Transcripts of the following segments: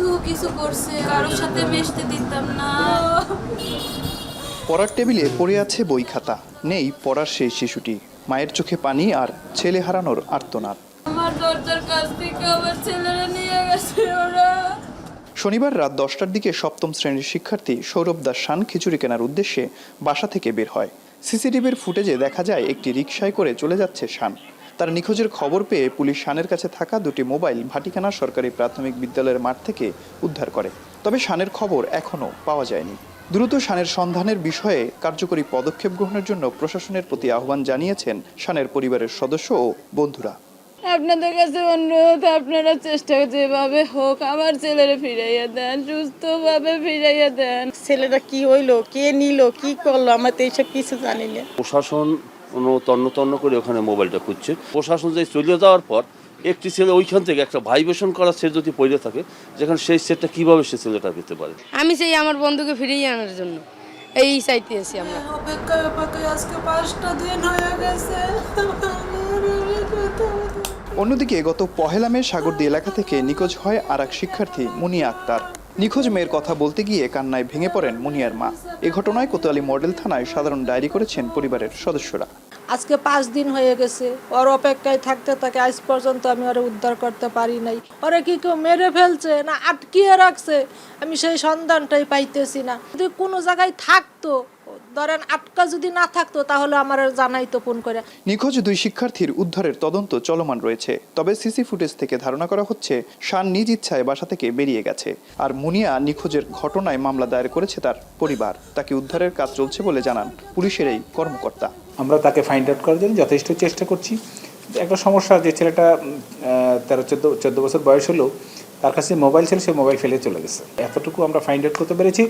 কিছু কিছু করছে, কারোর সাথে মিশতে দিতাম না। পড়ার টেবিলে পড়ে আছে বই খাতা, নেই পড়ার সেই শিশুটি, মায়ের চোখে পানি আর ছেলে হারানোর আর্তনাদ। আমার দরজার কাছ থেকে আমার ছেলেরা নিয়ে গেছে ওরা। শনিবার রাত 10টার দিকে সপ্তম শ্রেণীর শিক্ষার্থী সৌরভ দাস শান খিচুড়ি কেনার উদ্দেশ্যে বাসা থেকে বের হয়। সিসিটিভির ফুটেজে দেখা যায় একটি রিকশায় করে চলে যাচ্ছে শান। তার নিখোঁজের খবর পেয়ে পুলিশ শানের কাছে থাকা দুটি মোবাইল ভাটিখানা সরকারি প্রাথমিক বিদ্যালয়ের মাঠ থেকে উদ্ধার করে। তবে শানের খবর এখনও পাওয়া যায়নি। দ্রুত শানের সন্ধানের বিষয়ে কার্যকরী পদক্ষেপ গ্রহণের জন্য প্রশাসনের প্রতি আহ্বান জানিয়েছেন শানের পরিবারের সদস্য ও বন্ধুরা। আপনাদের কাছে অনুরোধ, আপনারা চেষ্টা যেভাবে হোক আমার ছেলেরে ফিরাইয়া দেন, সুস্থভাবে ফিরাইয়া দেন। ছেলেটা কি হইলো, কে নিল, কি করলো, আমরা তো এইসব কিছু জানি না। প্রশাসন তন্ন করে ওখানে মোবাইলটা খুঁজছে। প্রশাসন যে চলে যাওয়ার পর একটি ছেলে ওইখান থেকে একটা ভাইব্রেশন করা সেট যদি পড়ে থাকে, যেখানে সেই সেটটা কিভাবে সে ছেলেটা পেতে পারে। আমি চাই আমার বন্ধুকে ফিরিয়ে আনার জন্য, এই চাইতে আছি আমরা। অপেক্ষায় আজকে 5টা দিন হয়ে গেছে। অন্যদিকে গত পহেলা মে সাগরদী এলাকা থেকে নিখোঁজ হয় আর এক শিক্ষার্থী মুনিয়া আক্তার। নিখোঁজ মেয়ের কথা বলতে গিয়ে কান্নায় ভেঙে পড়েন মুনিয়ার মা। এ ঘটনায় কোতোয়ালি মডেল থানায় সাধারণ ডায়েরি করেছেন পরিবারের সদস্যরা। আজকে 5 দিন হয়ে গেছে, ওর অপেক্ষায় থাকতে থাকে আজ পর্যন্ত আমি ওরা উদ্ধার করতে পারি নাই। ওরা কি কেউ মেরে ফেলছে না আটকিয়ে রাখছে, আমি সেই সন্ধানটাই পাইতেছি না। যদি কোনো জায়গায় থাকতো, ধরেন আটকা যদি না থাকতো, তাহলে আমার জানাইতো ফোন করে। নিখোঁজ দুই শিক্ষার্থীর উদ্ধারের তদন্ত চলমান রয়েছে। তবে সিসি ফুটেজ থেকে ধারণা করা হচ্ছে শান নিজ ইচ্ছায় বাসা থেকে বেরিয়ে গেছে। আর মুনিয়া নিখোঁজের ঘটনায় মামলা দায়ের করেছে তার পরিবার। তাকে উদ্ধারের কাজ চলছে বলে জানান পুলিশের এই কর্মকর্তা। আমরা তাকে ফাইন্ড আউট করার জন্য যথেষ্ট চেষ্টা করছি। একটা সমস্যা, যে ছেলেটা 13-14 বছর বয়স হলো, তার কাছে মোবাইল ছিল, সে মোবাইল ফেলে চলে গেছে। এতটুকু আমরা ফাইন্ড আউট করতে পেরেছি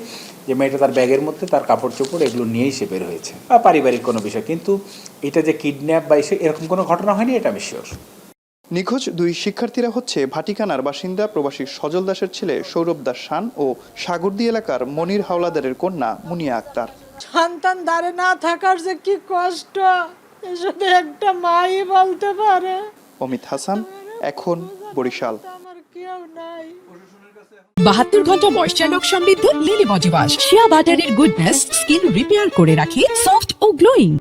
যে মেয়েটা তার ব্যাগের মধ্যে তার কাপড় চোপড় এগুলো নিয়েই সে বের হয়েছে। পারিবারিক কোনো বিষয়, কিন্তু এটা যে কিডন্যাপ বা এরকম কোনো ঘটনা হয়নি, এটা আমি শিওর। নিখোঁজ দুই শিক্ষার্থীরা হচ্ছে ভাটিকানার বাসিন্দা প্রবাসী সজল দাসের ছেলে সৌরভ দাস শান ও সাগরদী এলাকার মনির হাওলাদারের কন্যা মুনিয়া আক্তার। সন্তান দাঁড়ে না থাকার যে কি কষ্ট, শুধু একটা মাই বলতে পারে। অমিত হাসান, এখন, বরিশাল। আমার কেউ নাই। 72 ঘন্টা ময়েশ্চার লক সমৃদ্ধ লিলি বডি ওয়াশ, শিয়া বাটারের গুডনেস স্কিন রিপেয়ার করে রাখে সফট ও গ্লোয়িং।